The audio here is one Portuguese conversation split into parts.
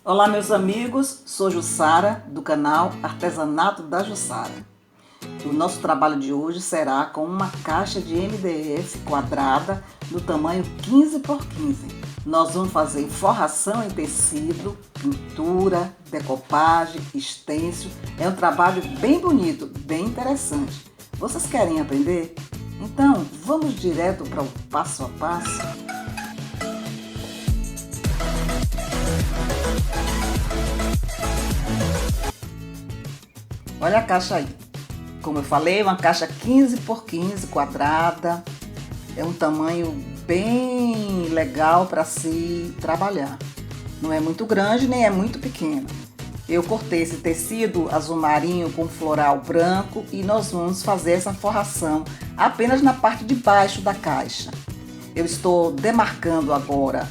Olá, meus amigos, sou Jussara, do canal Artesanato da Jussara. O nosso trabalho de hoje será com uma caixa de MDF quadrada do tamanho 15 por 15. Nós vamos fazer forração em tecido, pintura, decopagem, stencil. É um trabalho bem bonito, bem interessante. Vocês querem aprender? Então, vamos direto para o passo a passo? Olha a caixa aí. Como eu falei, uma caixa 15 por 15 quadrada. É um tamanho bem legal para se trabalhar. Não é muito grande nem é muito pequeno. Eu cortei esse tecido azul marinho com floral branco e nós vamos fazer essa forração apenas na parte de baixo da caixa. Eu estou demarcando agora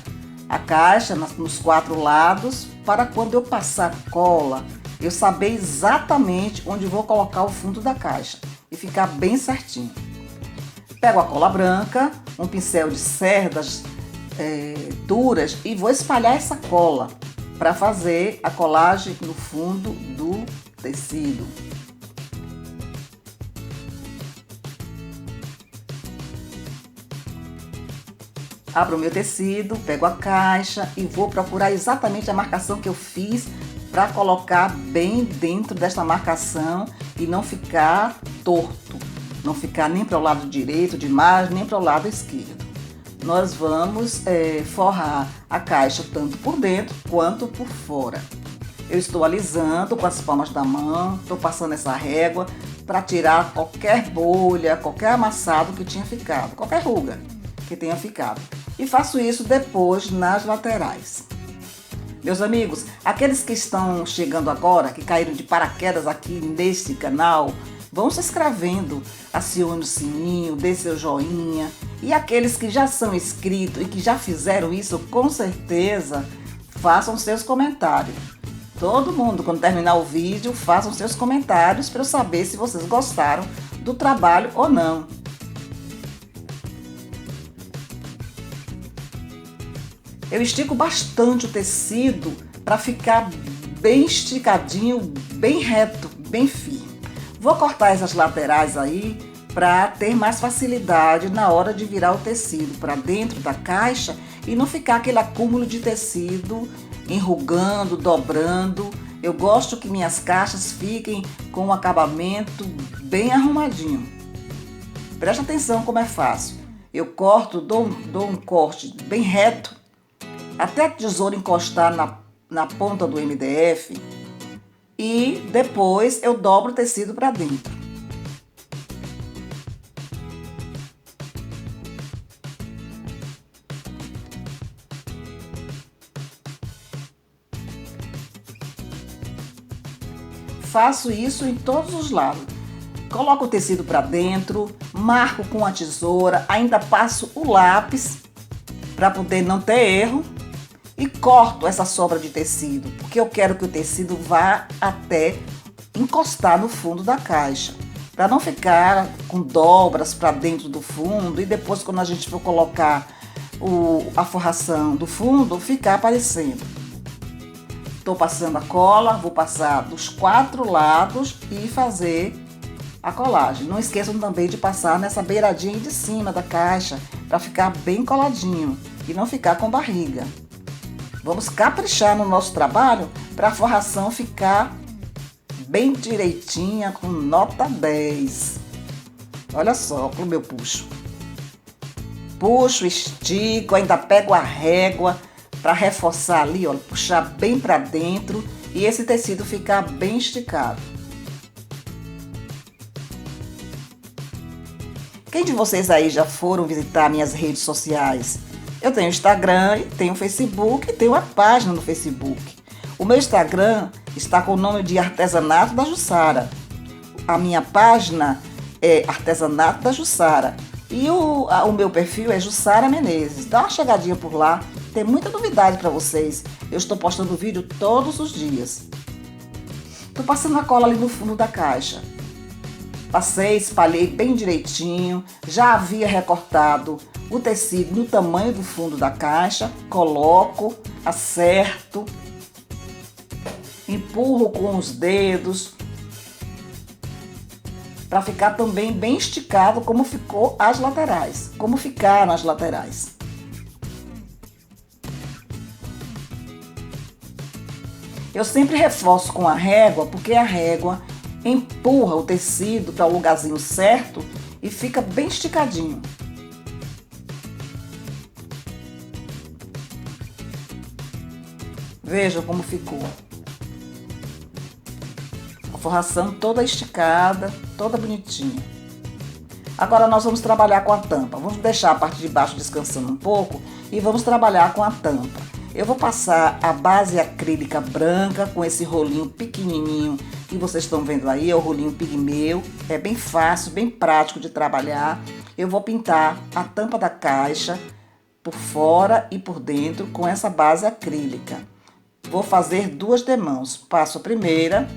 a caixa nos 4 lados para quando eu passar cola eu saber exatamente onde vou colocar o fundo da caixa e ficar bem certinho. Pego a cola branca, um pincel de cerdas duras e vou espalhar essa cola para fazer a colagem no fundo do tecido. Abro o meu tecido, pego a caixa e vou procurar exatamente a marcação que eu fiz para colocar bem dentro desta marcação e não ficar torto, não ficar nem para o lado direito demais, nem para o lado esquerdo. Nós vamos forrar a caixa tanto por dentro quanto por fora. Eu estou alisando com as palmas da mão, estou passando essa régua para tirar qualquer bolha, qualquer amassado que tinha ficado, qualquer ruga que tenha ficado. E faço isso depois nas laterais. Meus amigos, aqueles que estão chegando agora, que caíram de paraquedas aqui neste canal, vão se inscrevendo, acione o sininho, dê seu joinha. E aqueles que já são inscritos e que já fizeram isso, com certeza, façam seus comentários. Todo mundo, quando terminar o vídeo, façam seus comentários para eu saber se vocês gostaram do trabalho ou não. Eu estico bastante o tecido para ficar bem esticadinho, bem reto, bem firme. Vou cortar essas laterais aí para ter mais facilidade na hora de virar o tecido para dentro da caixa e não ficar aquele acúmulo de tecido enrugando, dobrando. Eu gosto que minhas caixas fiquem com um acabamento bem arrumadinho. Presta atenção como é fácil. Eu corto, dou um corte bem reto, até a tesoura encostar na ponta do MDF e depois eu dobro o tecido para dentro. Faço isso em todos os lados. Coloco o tecido para dentro, marco com a tesoura, ainda passo o lápis para poder não ter erro. E corto essa sobra de tecido, porque eu quero que o tecido vá até encostar no fundo da caixa, para não ficar com dobras para dentro do fundo e depois quando a gente for colocar a forração do fundo, ficar aparecendo. Estou passando a cola, vou passar dos 4 lados e fazer a colagem. Não esqueçam também de passar nessa beiradinha de cima da caixa, para ficar bem coladinho e não ficar com barriga. Vamos caprichar no nosso trabalho para a forração ficar bem direitinha, com nota 10. Olha só como eu puxo. Puxo, estico, ainda pego a régua para reforçar ali, ó, puxar bem para dentro e esse tecido ficar bem esticado. Quem de vocês aí já foram visitar minhas redes sociais? Eu tenho Instagram, tenho Facebook e tenho a página no Facebook. O meu Instagram está com o nome de Artesanato da Jussara. A minha página é Artesanato da Jussara. E o meu perfil é Jussara Menezes. Dá uma chegadinha por lá, tem muita novidade para vocês. Eu estou postando vídeo todos os dias. Estou passando a cola ali no fundo da caixa. Passei, espalhei bem direitinho, já havia recortado o tecido no tamanho do fundo da caixa, coloco, acerto empurro com os dedos, para ficar também bem esticado como ficou as laterais, como ficaram as laterais. Eu sempre reforço com a régua, porque a régua empurra o tecido para o lugarzinho certo e fica bem esticadinho. Vejam como ficou. A forração toda esticada, toda bonitinha. Agora nós vamos trabalhar com a tampa. Vamos deixar a parte de baixo descansando um pouco e vamos trabalhar com a tampa. Eu vou passar a base acrílica branca com esse rolinho pequenininho que vocês estão vendo aí, é o rolinho pigmeu. É bem fácil, bem prático de trabalhar. Eu vou pintar a tampa da caixa por fora e por dentro com essa base acrílica. Vou fazer duas demãos. Passo a primeira,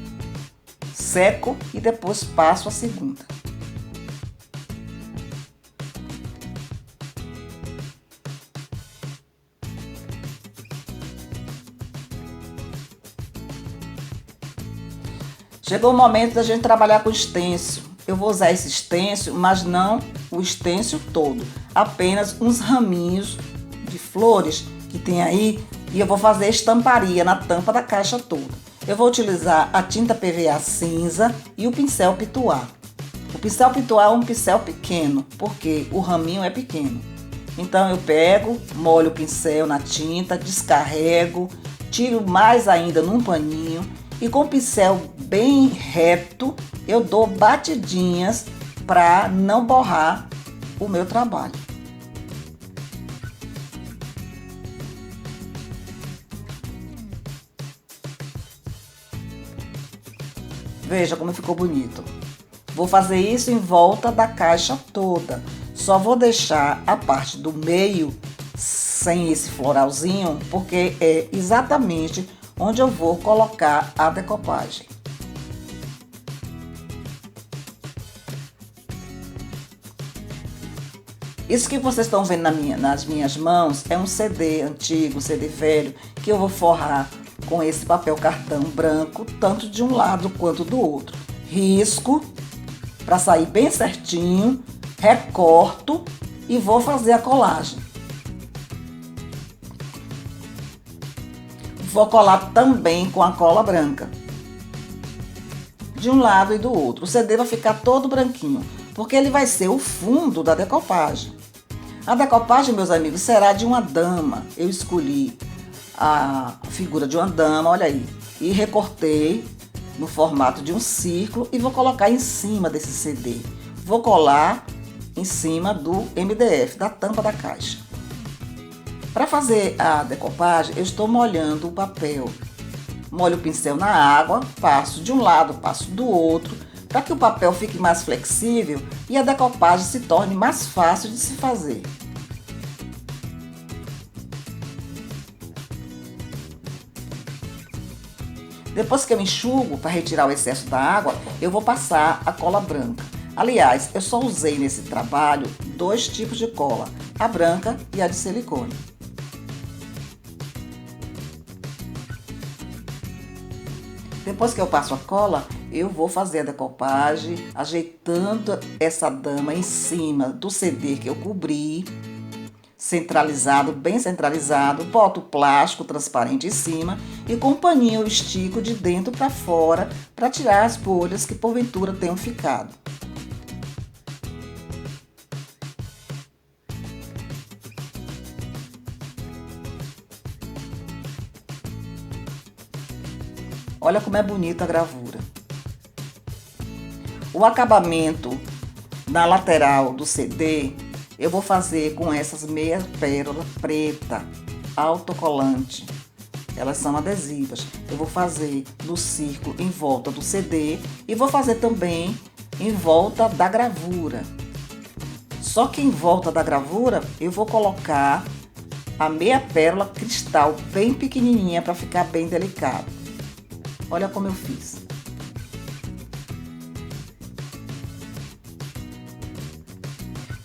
seco e depois passo a segunda. Chegou o momento da gente trabalhar com stencil. Eu vou usar esse stencil, mas não o stencil todo, apenas uns raminhos de flores que tem aí, e eu vou fazer estamparia na tampa da caixa toda. Eu vou utilizar a tinta PVA cinza e o pincel pituá. O pincel pituá é um pincel pequeno, porque o raminho é pequeno. Então eu pego, molho o pincel na tinta, descarrego, tiro mais ainda num paninho e com o pincel bem reto eu dou batidinhas para não borrar o meu trabalho. Veja como ficou bonito. Vou fazer isso em volta da caixa toda. Só vou deixar a parte do meio sem esse floralzinho, porque é exatamente onde eu vou colocar a decopagem. Isso que vocês estão vendo nas minhas mãos é um CD antigo, um CD velho, que eu vou forrar com esse papel cartão branco, tanto de um lado quanto do outro. Risco para sair bem certinho, recorto e vou fazer a colagem. Vou colar também com a cola branca, de um lado e do outro. O CD vai ficar todo branquinho, porque ele vai ser o fundo da decopagem. A decopagem, meus amigos, será de uma dama. Eu escolhi a figura de uma dama, olha aí, e recortei no formato de um círculo e vou colocar em cima desse CD. Vou colar em cima do MDF, da tampa da caixa. Para fazer a decopagem, eu estou molhando o papel. Molho o pincel na água, passo de um lado, passo do outro, para que o papel fique mais flexível e a decopagem se torne mais fácil de se fazer. Depois que eu enxugo para retirar o excesso da água, eu vou passar a cola branca. Aliás, eu só usei nesse trabalho dois tipos de cola, a branca e a de silicone. Depois que eu passo a cola, eu vou fazer a decopagem, ajeitando essa dama em cima do CD que eu cobri, centralizado, bem centralizado, boto o plástico transparente em cima e com um paninho eu estico de dentro para fora para tirar as bolhas que porventura tenham ficado. Olha como é bonita a gravura. O acabamento na lateral do CD eu vou fazer com essas meias pérola preta, autocolante. Elas são adesivas. Eu vou fazer no círculo em volta do CD e vou fazer também em volta da gravura. Só que em volta da gravura eu vou colocar a meia pérola cristal bem pequenininha para ficar bem delicado. Olha como eu fiz.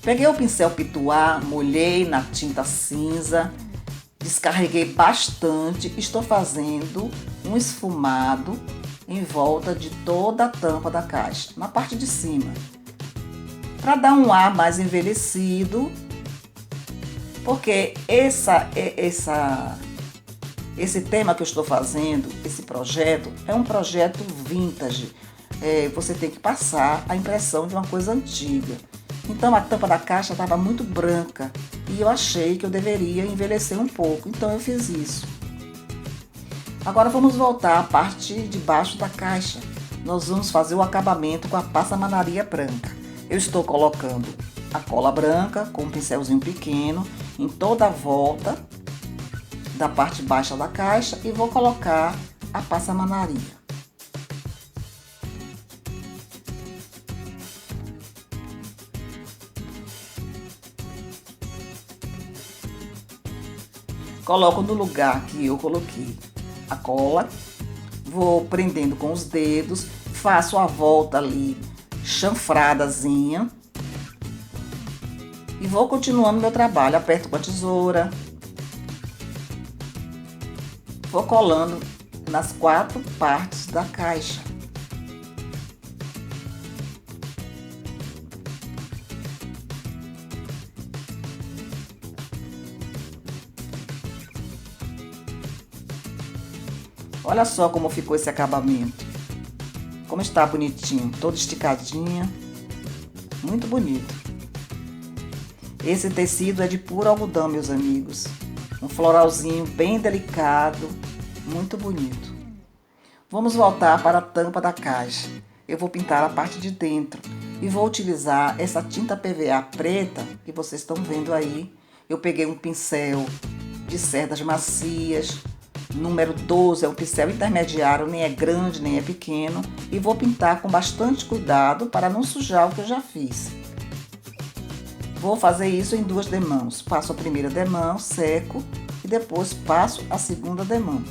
Peguei o pincel pituá, molhei na tinta cinza, Descarreguei bastante, estou fazendo um esfumado em volta de toda a tampa da caixa, na parte de cima, para dar um ar mais envelhecido, porque esse tema que eu estou fazendo, esse projeto, é um projeto vintage. Você tem que passar a impressão de uma coisa antiga. Então a tampa da caixa estava muito branca e eu achei que eu deveria envelhecer um pouco, então eu fiz isso. Agora vamos voltar à parte de baixo da caixa. Nós vamos fazer o acabamento com a passamanaria branca. Eu estou colocando a cola branca com um pincelzinho pequeno em toda a volta da parte baixa da caixa e vou colocar a passamanaria. Coloco no lugar que eu coloquei a cola, vou prendendo com os dedos, faço a volta ali chanfradazinha e vou continuando meu trabalho. Aperto com a tesoura, vou colando nas 4 partes da caixa. Olha só como ficou esse acabamento. Como está bonitinho, todo esticadinho. Muito bonito. Esse tecido é de puro algodão, meus amigos. Um floralzinho bem delicado, muito bonito. Vamos voltar para a tampa da caixa. Eu vou pintar a parte de dentro e vou utilizar essa tinta PVA preta que vocês estão vendo aí. Eu peguei um pincel de cerdas macias. Número 12 é o pincel intermediário, nem é grande nem é pequeno, e vou pintar com bastante cuidado para não sujar o que eu já fiz. Vou fazer isso em 2 demãos. Passo a primeira demão, seco e depois passo a segunda demão.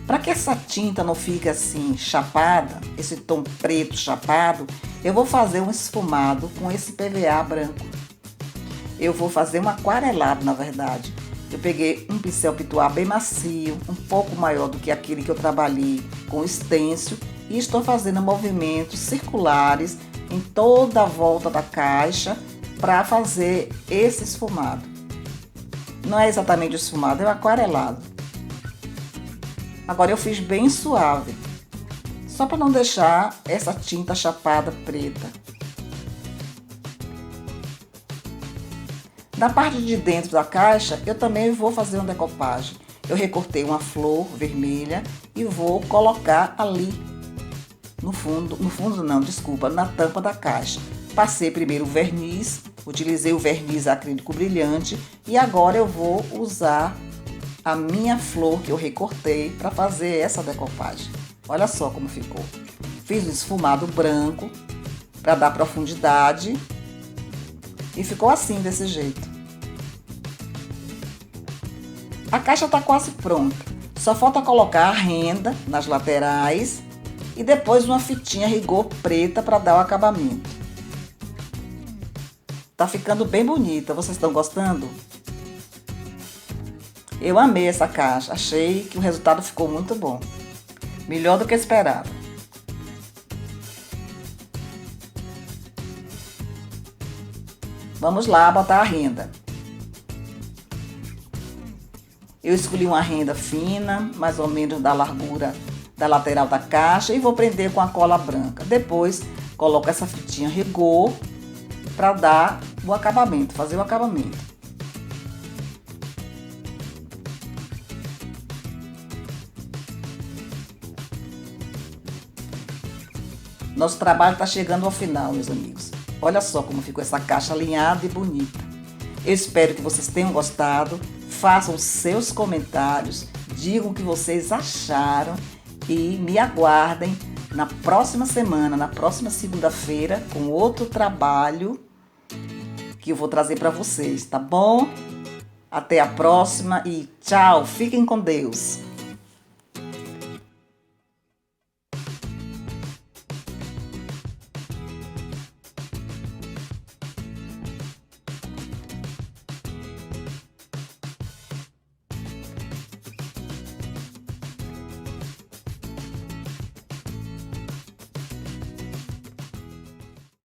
Para que essa tinta não fique assim chapada, esse tom preto chapado, eu vou fazer um esfumado com esse PVA branco. Eu vou fazer um aquarelado, na verdade. Eu peguei um pincel pituá bem macio, um pouco maior do que aquele que eu trabalhei com stencil, e estou fazendo movimentos circulares em toda a volta da caixa para fazer esse esfumado. Não é exatamente o esfumado, é o aquarelado. Agora eu fiz bem suave, só para não deixar essa tinta chapada preta. Na parte de dentro da caixa, eu também vou fazer uma decopagem. Eu recortei uma flor vermelha e vou colocar ali na tampa da caixa. Passei primeiro o verniz, utilizei o verniz acrílico brilhante e agora eu vou usar a minha flor que eu recortei para fazer essa decopagem. Olha só como ficou. Fiz um esfumado branco para dar profundidade e ficou assim, desse jeito. A caixa está quase pronta. Só falta colocar a renda nas laterais e depois uma fitinha rigor preta para dar o acabamento. Tá ficando bem bonita. Vocês estão gostando? Eu amei essa caixa, achei que o resultado ficou muito bom. Melhor do que esperava. Vamos lá botar a renda. Eu escolhi uma renda fina, mais ou menos da largura da lateral da caixa, e vou prender com a cola branca. Depois, coloco essa fitinha rigor para dar o acabamento, fazer o acabamento. Nosso trabalho está chegando ao final, meus amigos. Olha só como ficou essa caixa alinhada e bonita. Eu espero que vocês tenham gostado. Façam seus comentários, digam o que vocês acharam e me aguardem na próxima semana, na próxima segunda-feira, com outro trabalho que eu vou trazer para vocês, tá bom? Até a próxima e tchau, fiquem com Deus!